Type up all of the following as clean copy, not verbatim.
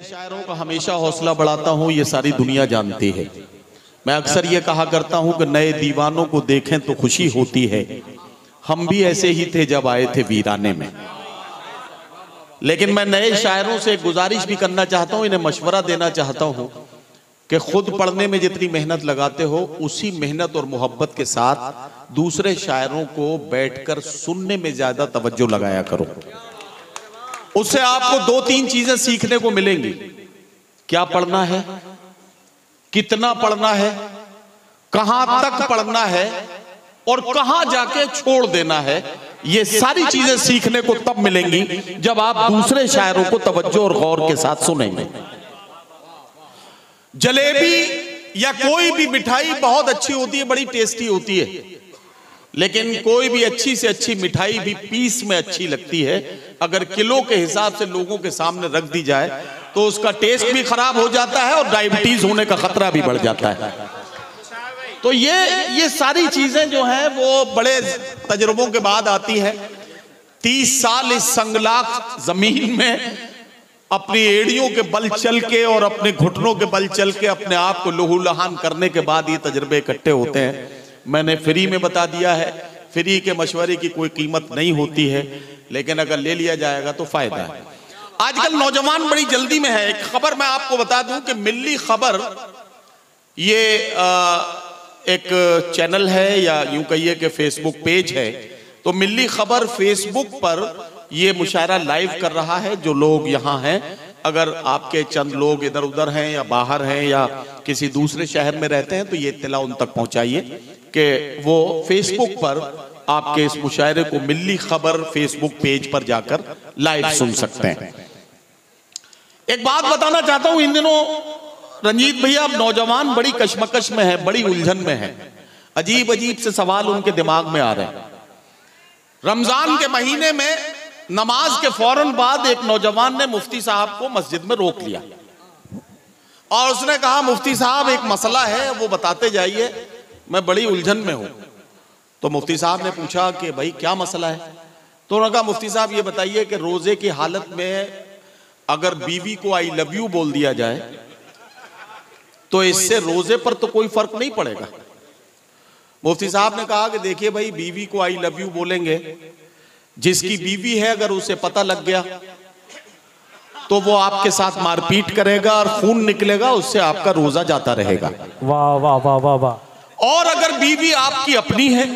शायरों का हमेशा हौसला बढ़ाता हूँ, ये सारी दुनिया जानती है। मैं अक्सर ये कहा करता हूँ कि नए दीवानों को देखें तो खुशी होती है। हम भी ऐसे ही थे जब आए थे वीराने में। लेकिन मैं नए शायरों से गुजारिश भी करना चाहता हूँ, इन्हें मशवरा देना चाहता हूँ कि खुद पढ़ने में जितनी मेहनत लगाते हो, उसी मेहनत और मोहब्बत के साथ दूसरे शायरों को बैठकर सुनने में ज्यादा तवज्जो लगाया करो। उससे आपको दो तीन चीजें सीखने को मिलेंगी। क्या पढ़ना है, कितना पढ़ना है, कहां तक पढ़ना है और कहां जाके छोड़ देना है। ये सारी चीजें सीखने को तब मिलेंगी जब आप दूसरे शायरों को तवज्जो और गौर के साथ सुनेंगे। जलेबी या कोई भी मिठाई बहुत अच्छी होती है, बड़ी टेस्टी होती है, लेकिन कोई भी अच्छी से अच्छी मिठाई भी पीस में अच्छी लगती है। अगर किलो के हिसाब से लोगों के सामने रख दी जाए तो उसका टेस्ट भी खराब हो जाता है और डायबिटीज होने का खतरा भी बढ़ जाता है। तो ये सारी चीजें जो हैं वो बड़े तजुर्बों के बाद आती है। 30 साल इस संगलाख जमीन में अपनी एड़ियों के बल चल के और अपने घुटनों के बल चल के अपने आप को लहूलुहान करने के बाद ये तजुर्बे इकट्ठे होते हैं। मैंने फ्री में बता दिया है, फ्री के मशवरे की कोई कीमत नहीं होती है, लेकिन अगर ले लिया जाएगा तो फायदा है। आजकल नौजवान बड़ी जल्दी में है। एक खबर मैं आपको बता दूं कि मिल्ली खबर ये एक चैनल है या यूं कहिए कि फेसबुक पेज है। तो मिल्ली खबर फेसबुक पर ये मुशायरा लाइव कर रहा है। जो लोग यहाँ हैं, अगर आपके चंद लोग इधर उधर हैं या बाहर हैं या किसी दूसरे शहर में रहते हैं तो ये इत्तला उन तक पहुंचाइए कि वो फेसबुक पर आपके इस मुशायरे को मिल्ली खबर फेसबुक पेज पर जाकर लाइव सुन सकते हैं। एक बात बताना चाहता हूं, इन दिनों रंजीत भैया नौजवान बड़ी कशमकश में है, बड़ी उलझन में है। अजीब अजीब से सवाल उनके दिमाग में आ रहे हैं। रमजान के महीने में नमाज के फौरन बाद एक नौजवान ने मुफ्ती साहब को मस्जिद में रोक लिया और उसने कहा, मुफ्ती साहब एक मसला है, वो बताते जाइए, मैं बड़ी उलझन में हूं। तो मुफ्ती साहब ने पूछा कि भाई क्या मसला है? तो उन्होंने कहा, मुफ्ती साहब ये बताइए कि रोजे की हालत में अगर बीवी को आई लव यू बोल दिया जाए तो इससे रोजे पर तो कोई फर्क नहीं पड़ेगा। मुफ्ती साहब ने कहा कि देखिए भाई, बीवी को आई लव यू बोलेंगे, जिसकी बीवी है अगर उसे पता लग गया तो वो आपके साथ मारपीट करेगा और खून निकलेगा, उससे आपका रोजा जाता रहेगा। वाह वाह वाह वाह वाह। और अगर बीवी आपकी अपनी है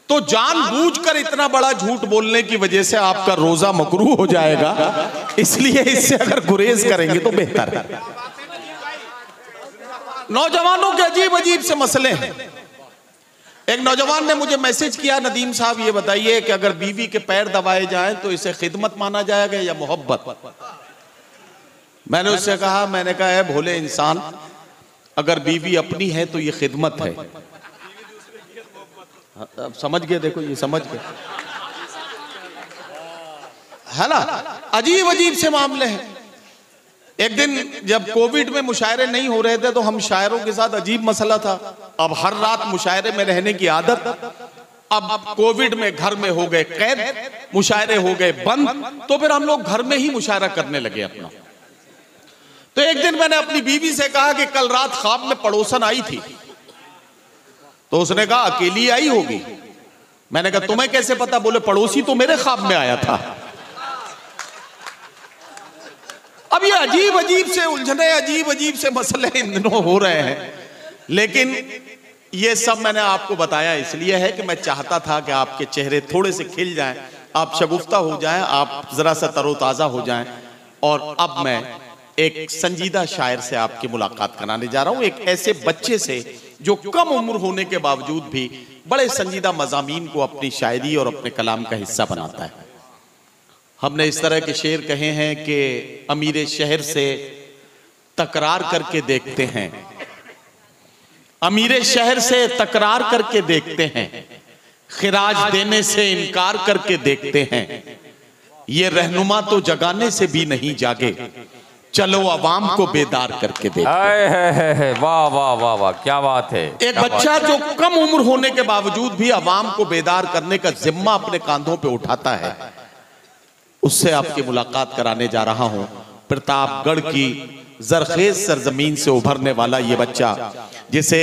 तो जानबूझकर इतना बड़ा झूठ बोलने की वजह से आपका रोजा मकरूह हो जाएगा, इसलिए इससे अगर गुरेज करेंगे तो बेहतर है। नौजवानों के अजीब अजीब से मसले हैं। एक नौजवान ने मुझे मैसेज किया, नदीम साहब ये बताइए कि अगर बीवी के पैर दबाए जाएं तो इसे खिदमत माना जाएगा या मोहब्बत? मैंने उससे कहा, मैंने कहा है भोले इंसान, अगर बीवी अपनी है तो ये खिदमत है। अब समझ गए? देखो ये समझ गए है ना। अजीब अजीब से मामले हैं। एक दिन जब कोविड में मुशायरे नहीं हो रहे थे तो हम शायरों के साथ अजीब मसला था। अब हर रात मुशायरे में रहने की आदत, अब कोविड में घर में हो गए कैद, मुशायरे हो गए बंद, तो फिर हम लोग घर में ही मुशायरा करने लगे अपना। तो एक दिन मैंने अपनी बीवी से कहा कि कल रात ख्वाब में पड़ोसन आई थी। तो उसने कहा अकेली आई होगी। मैंने कहा तुम्हें कैसे पता? बोले पड़ोसी तो मेरे ख्वाब में आया था। अब ये अजीब अजीब से उलझने, अजीब अजीब से मसले इन दिनों हो रहे हैं। लेकिन ये सब मैंने आपको बताया इसलिए है कि मैं चाहता था कि आपके चेहरे थोड़े से खिल जाएं, आप शगुफ्ता हो जाएं, आप जरा सा तरोताजा हो जाएं। और अब मैं एक संजीदा शायर से आपकी मुलाकात कराने जा रहा हूं, एक ऐसे बच्चे से जो कम उम्र होने के बावजूद भी बड़े संजीदा मज़ामीन को अपनी शायरी और अपने कलाम का हिस्सा बनाता है। हमने इस तरह के शेर कहे हैं कि अमीर शहर से तकरार करके देखते हैं, अमीर शहर से तकरार करके देखते हैं, खिराज देने से इनकार करके देखते हैं, ये रहनुमा तो जगाने से भी नहीं जागे, चलो अवाम को बेदार करके देखते हैं। वाह वाह वाह वाह, क्या बात है। एक बच्चा जो कम उम्र होने के बावजूद भी अवाम को बेदार करने का जिम्मा अपने कांधों पे उठाता है, उससे आपकी मुलाकात कराने जा रहा हूं। प्रतापगढ़ की जरखेज सरजमीन से उभरने वाला ये बच्चा, जिसे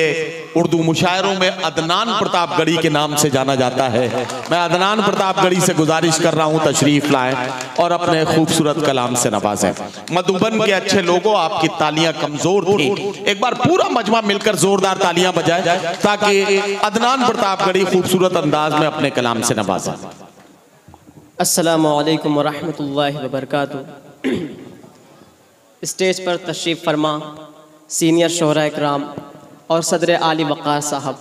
उर्दू मुशायरों में अदनान प्रतापगढ़ी के नाम से जाना जाता है, मैं अदनान प्रतापगढ़ी से गुजारिश कर रहा हूं तशरीफ लाएं और अपने खूबसूरत कलाम से नवाजें। मधुबन के अच्छे लोगों, आपकी तालियां कमजोर थी, एक बार पूरा मजमा मिलकर जोरदार तालियां बजाए ताकि अदनान प्रतापगढ़ी खूबसूरत अंदाज में अपने कलाम से नवाजें। अस्सलामु अलैकुम वरहमतुल्लाहि वबरकातुहू। स्टेज पर तशरीफ़ फरमा सीनियर शोहरा इकराम और सदर आली वक़ार साहब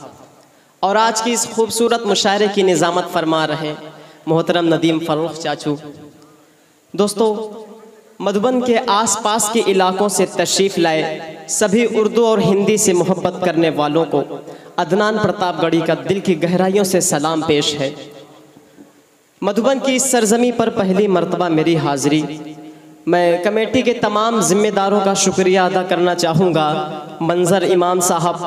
और आज की इस खूबसूरत मुशायरे की निज़ामत फरमा रहे मोहतरम नदीम फ़र्रुख चाचू। दोस्तों, मधुबन के आसपास के इलाकों से तशरीफ़ लाए सभी उर्दू और हिंदी से मोहब्बत करने वालों को अदनान प्रतापगढ़ी का दिल की गहराइयों से सलाम पेश है। मधुबन की इस सरजमी पर पहली मर्तबा मेरी हाज़िरी। मैं कमेटी के तमाम ज़िम्मेदारों का शुक्रिया अदा करना चाहूँगा। मंजर इमाम साहब,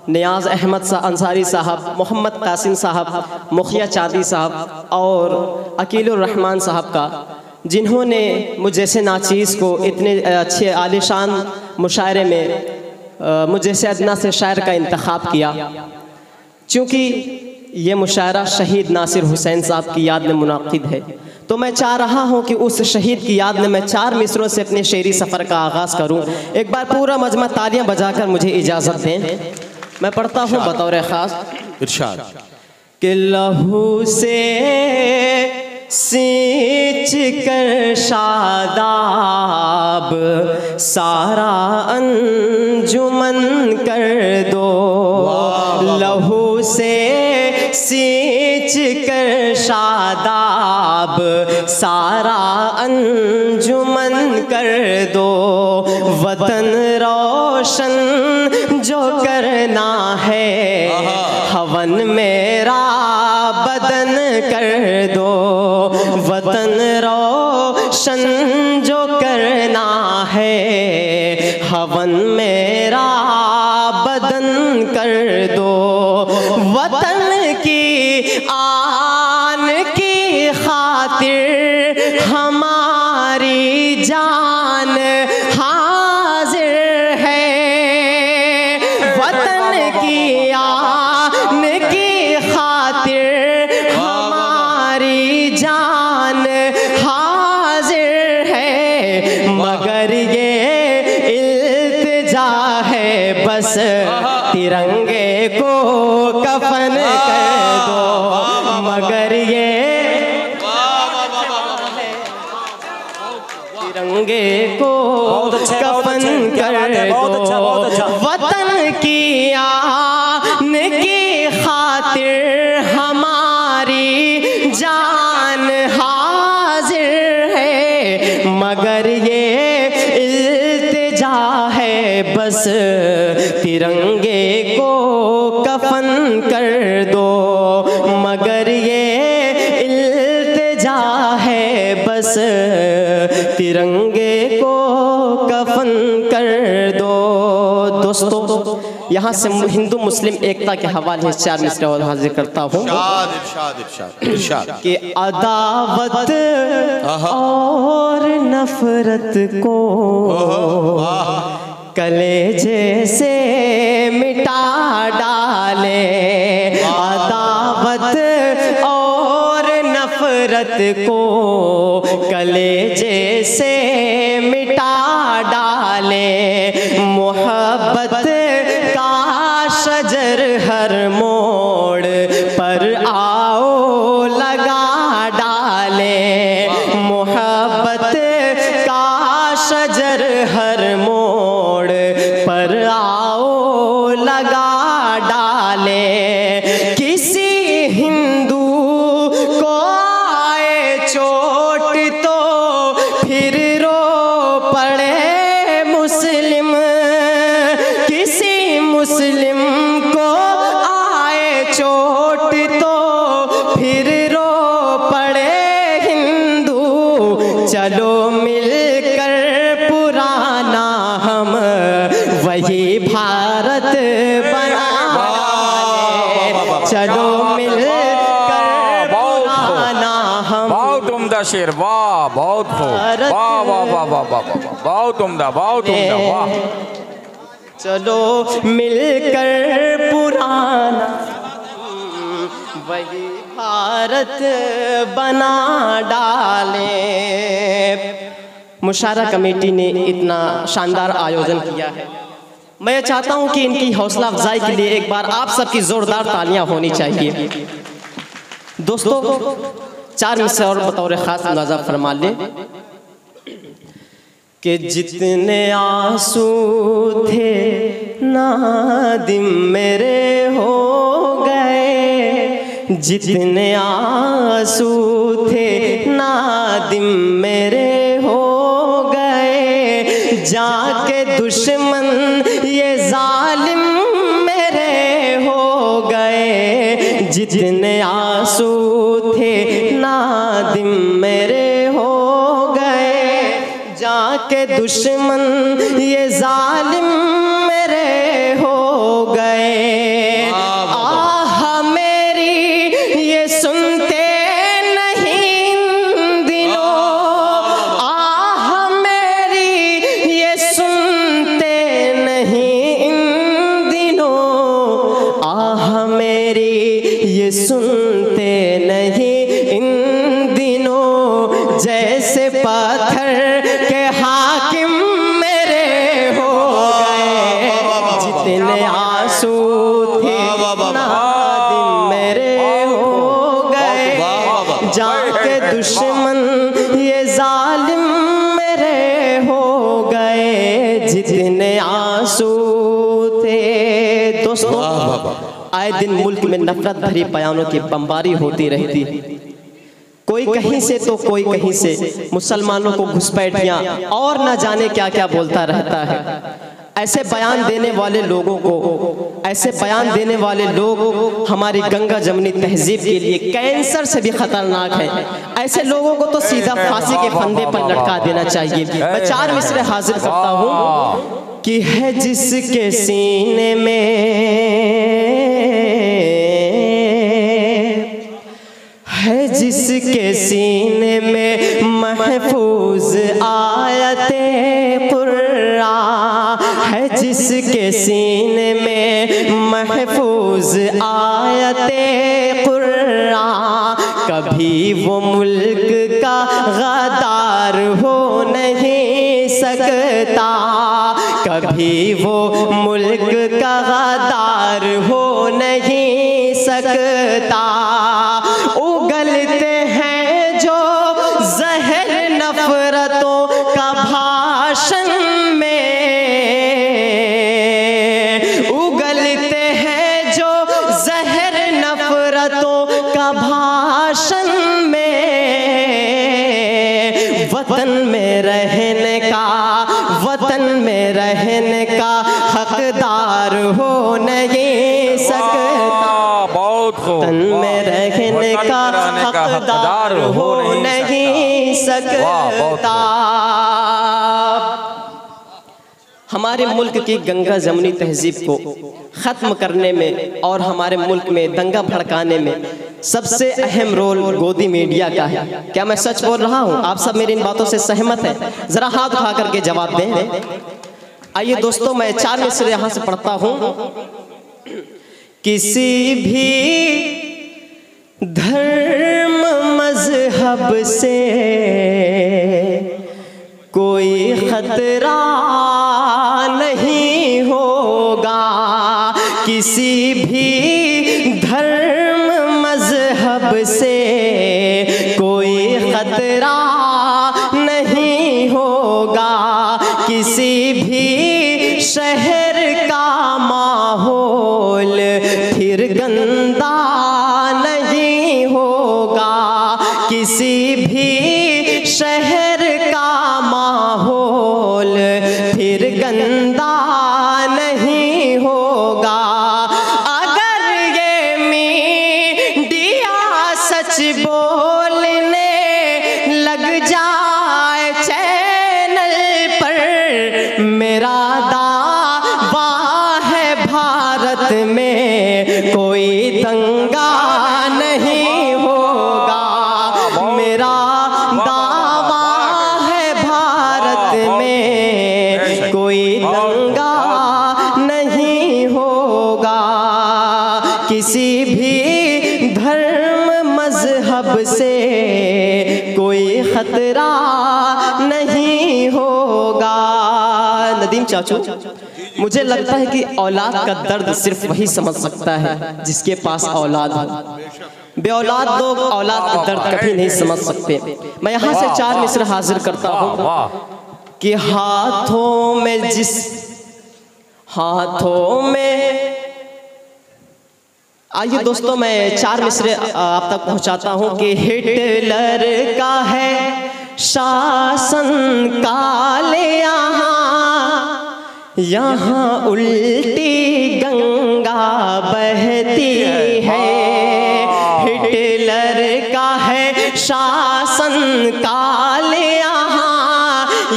नियाज अहमद अंसारी साहब, मोहम्मद कासिम साहब, मुखिया चांदी साहब और अकीलुर रहमान साहब का, जिन्होंने मुझ जैसे नाचीज़ को इतने अच्छे आलिशान मुशायरे में मुझ जैसे अदना से शायर का इंतखाब किया। चूँकि ये मुशायरा शहीद नासिर हुसैन साहब की याद में मुनाकिद है, तो मैं चाह रहा हूँ कि उस शहीद की याद में मैं 4 मिसरों से अपने शेरी सफ़र का आगाज़ करूँ। एक बार पूरा मजमा तालियां बजाकर मुझे इजाज़त दें। मैं पढ़ता हूँ बतौर ख़ास। इरशाद कि लहू से सींच कर शादाब सारा अंजुमन कर दो, लहू से सींच कर शादाब सारा अंजुमन कर दो, वतन रोशन जो करना है हवन मेरा बदन कर दो, वतन रोशन जो करना है हवन मेरा बदन कर दो, वतन की आन की खातिर हमारी जान हाजिर है, वतन की आन की खातिर हमारी जान हाजिर है, मगर ये इल्तिजा है बस तिरंगे को कफन कर दो, मगर ये तिरंगे को कफन कर दो, वतन की आन की खातिर हमारी जान हाजिर है, मगर ये इल्तिजा है बस तिरंगे को कफन कर दो, मगर ये इल्तिजा है बस तिरंगे को कफन कर दो। दोस्तों, यहाँ से हिंदू मुस्लिम एकता के हवाले 4 मिसरे और हाजिर करता हूँ कि अदावत और नफरत को कलेजे से मिटा डाले, अदावत और नफरत को कलेजे से मिटा डाले, मोहब्बत का शजर हर मोड़ पर आओ लगा डाले, मोहब्बत का शजर हर मोड़ पर आओ लगा डाले, किसी हिंदू को आए चोट तो फिर रो पड़े मुस्लिम, किसी मुस्लिम को आए चोट तो फिर रो पड़े हिंदू, चलो मिलकर पुराना हम वही भारत बना डाले, चलो मिलकर पुराना हम उम्दा शेर, वाह बहुत खूब, वाह वाह वाह वाह वाह वाह, बहुत उम्दा, बहुत उम्दा, वाह। चलो मिलकर पुराना वही भारत बना डाले। मुशायरा कमेटी ने इतना शानदार आयोजन किया है, मैं चाहता हूं कि इनकी हौसला अफजाई के लिए एक बार आप सबकी जोरदार तालियां होनी चाहिए। दोस्तों, 4 मिसरे और बतौर खास मुलाजा फरमा ले कि जितने आंसू थे नादिम मेरे हो गए, जितने आंसू थे नादिम मेरे हो गए, जाके दुश्मन ये जालिम मेरे हो गए, जितने आंसू थे नादिम मेरे हो गए, जाके दुश्मन ये जालिम मेरे हो गए। आह मेरी ये सुनते नहीं इन दिनों, आह मेरी ये सुनते नहीं इन दिनों, आह मेरी ये सुनते नहीं इन दिनों, जैसे पत्थर के हाकिम मेरे हो गए, जितने आंसू थे नादिम मेरे हो गए, जाके दुश्मन ये जालिम मेरे हो गए, जितने आंसू थे। दोस्तों, आए दिन मुल्क में नफरत भरी बयानों की बमबारी होती रहती है, कोई कहीं से तो कोई कहीं से मुसलमानों को घुसपैठियां और न जाने क्या क्या बोलता रहता है। ऐसे बयान देने वाले लोगों को, ऐसे बयान देने वाले लोग हमारी गंगा जमनी तहजीब के लिए कैंसर से भी खतरनाक हैं। ऐसे लोगों को तो सीधा फांसी के फंदे पर लटका देना चाहिए। मैं 4 मिसरे हाजिर करता हूँ कि है जिसके सीने में, है जिसके सीने में महफूज आयते कुरान, है जिसके सीने में महफूज आयते कुरान, कभी वो मुल्क का गद्दार हो नहीं सकता, कभी वो मुल्क का गद्दार हो नहीं सकता। उगलते हैं जो जहर नफरतों का भाषण में, उगलते हैं जो जहर नफरतों का भाषण में, वतन में रहने का, वतन में रहने का हकदार हो नहीं सकता, वतन में रहने का हकदार हो नहीं सकता। हमारे मुल्क की गंगा जमनी तहजीब को ख़त्म करने में और हमारे मुल्क में दंगा भड़काने में सबसे अहम रोल गोदी मीडिया का है। क्या मैं सच बोल रहा हूँ? आप सब मेरी इन बातों से सहमत हैं? ज़रा हाथ उठा करके जवाब दें। आइए दोस्तों, मैं 4 मिसरे यहाँ से पढ़ता हूँ। किसी भी धर्म मजहब से कोई खतरा नहीं होगा, किसी भी धर्म मजहब से कोई खतरा नहीं होगा, किसी भी शहर का माहौल फिर गंदा नहीं होगा, किसी भी शहर का माहौल फिर गंदा नहीं होगा। अगर ये मीडिया सच बोलने लग जाए चैनल पर, मेरा दावा है भारत में कोई दंगा नहीं होगा, मेरा दंगा नहीं होगा, किसी भी धर्म मजहब से कोई खतरा नहीं होगा। नदीम चाचू, मुझे लगता है कि औलाद का दर्द सिर्फ वही समझ सकता है जिसके पास औलाद हो। बे औलाद लोग औलाद का दर्द कभी नहीं समझ सकते। मैं यहाँ से 4 मिसर हाजिर करता हूँ कि हाथों में आइए दोस्तों, मैं 4 मिसरे आप तक पहुँचाता हूँ कि हिटलर का है शासन काले यहाँ उल्टी गंगा बहती है। हिटलर का है शासन काले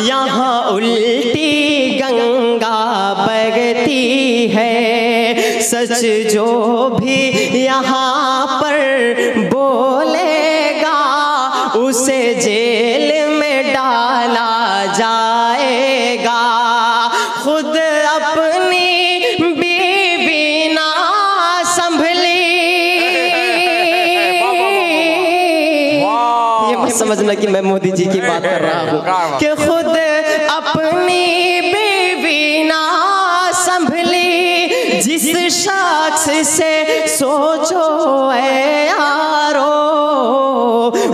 यहाँ उल्टी गंगा बहती है। सच जो भी यहाँ पर बोलेगा उसे जेल में डाला जाएगा। खुद अपनी बीवी ना संभली, ये मत समझना कि मैं मोदी जी की बात कर रहा हूँ, कि खुद अपनी बीवी ना संभली, जिस शख्स से सोचो ऐ यारो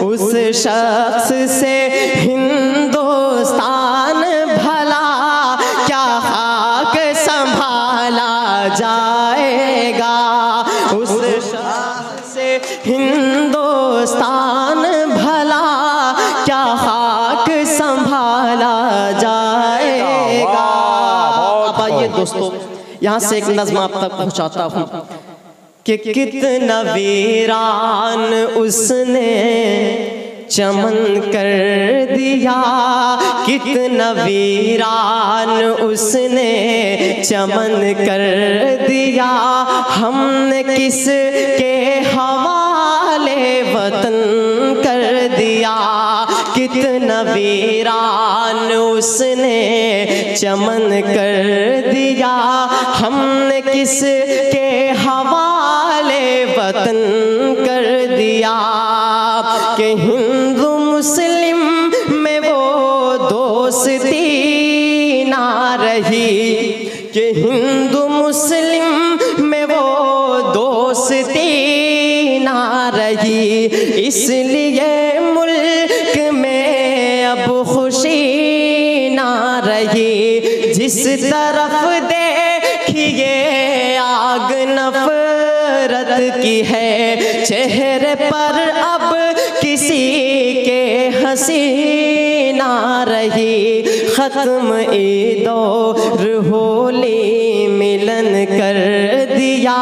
उस शख्स से हिंदुस्तान भला क्या खाक संभाला जाएगा। उस शख्स से हिंदुस्तान भला क्या खाक संभाला जाएगा। अब आइए दोस्तों, यहाँ से एक नज़्म आप तक पहुँचाता हूँ कि कितना वीरान उसने चमन कर दिया, कितना वीरान उसने चमन कर दिया। हमने किस के हवाले वतन कर दिया, कितना वीरान उसने चमन कर दिया। हमने किस के हवाले वतन कर दिया कि हिंदू मुस्लिम में वो दोस्ती ना रही, कि हिंदू मुस्लिम में वो दोस्ती ना रही। इसलिए मुल्क में अब खुशी ना रही। जिस तरफ देखिए आग नफरत की है, चेहरे पर अब किसी के हंसी ना रही। खत्म ईद और होली मिलन कर दिया,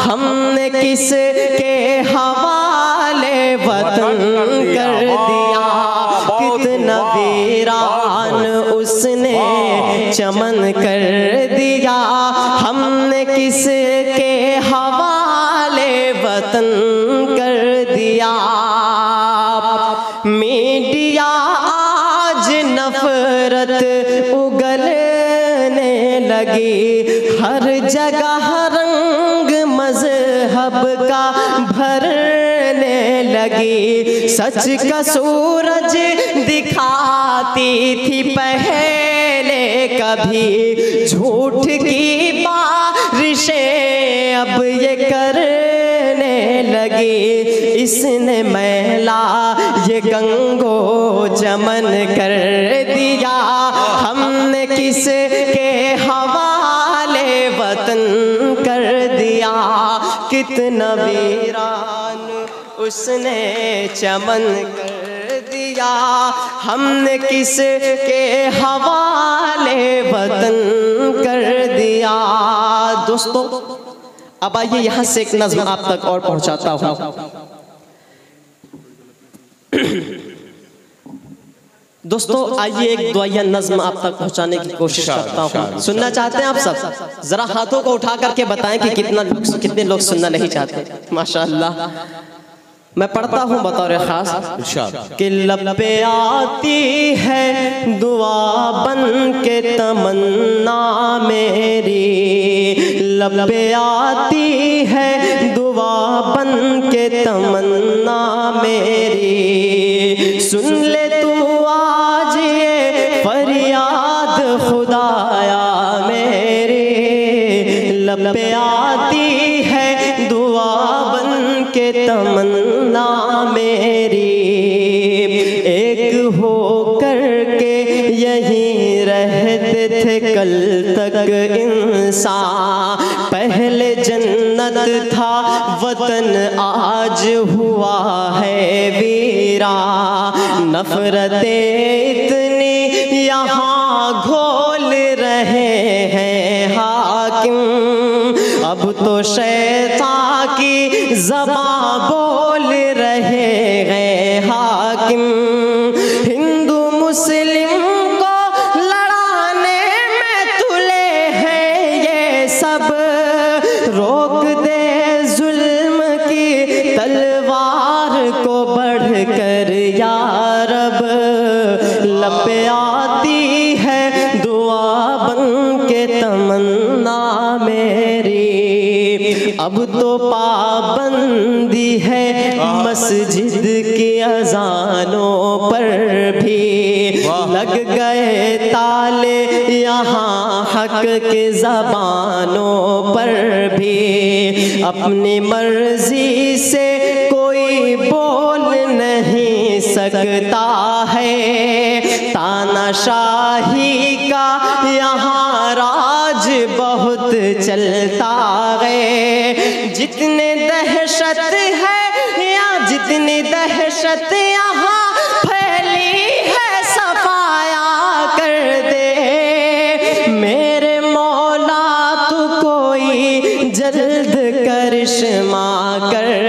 हमने किस के हवाले वतन कर दिया। कितना वीरान उसने चमन कर दिया, हमने किस के हवाले वतन कर दिया। मीडिया आज नफरत उगलने लगी, हर जगह रंग मजहब का भरने लगी। सच का सूरज दिखाती थी पहले कभी, झूठ की बारिशें अब ये करने लगी। इसने मैला ये गंगो जमन कर दिया, हमने किस के हवाले वतन कर दिया। कितना वीरान उसने चमन कर दिया, हमने किस के हवाले वतन कर दिया। दोस्तों अब आइए यहाँ से एक नज़्म आप तक और पहुँचाता हूँ। दोस्तों आइए एक दुआया नज़्म आप तक पहुँचाने की कोशिश करता हूँ। सुनना चाहते हैं आप सब? जरा हाथों को उठा करके बताएं कि कितने लोग सुनना नहीं चाहते। माशाअल्लाह। मैं पढ़ता हूँ बतौर खास इरशाद। कि लब पे आती है दुआ बन के तमन्ना मेरी, लब पे आती है दुआ बन के तमन्ना मेरी, सुन ले तू आज ये फरियाद खुदाया मेरी, लब पे आती है दुआ बन के तमन्ना मेरी, एक हो करके यहीं रहते थे कल तक इंसान, पहले जन्नत था वतन आज हुआ है वीरा, नफरतें इतनी यहाँ घोल रहे हैं हाकिम, अब तो शैतान की ज़बां बोल रहे हैं हाकिम, हिंदू मुस्लिम को लड़ाने में तुले हैं ये सब, रोक दे जुल्म की तलवार को बढ़कर या रब, लब पे आती है दुआ बन के तमन्ना मेरी, अब तो पाबंदी है मस्जिद की अजानों पर भी, लग गए ताले यहाँ हक के ज़बानों पर भी, अपनी मर्जी से कोई बोल नहीं सकता है, तानाशाही का यहाँ राज बहुत चलता है, जितने दहशत है या जितनी दहशत यहाँ फैली है सफाया कर दे, मेरे मौला तू कोई जल्द करिश्मा कर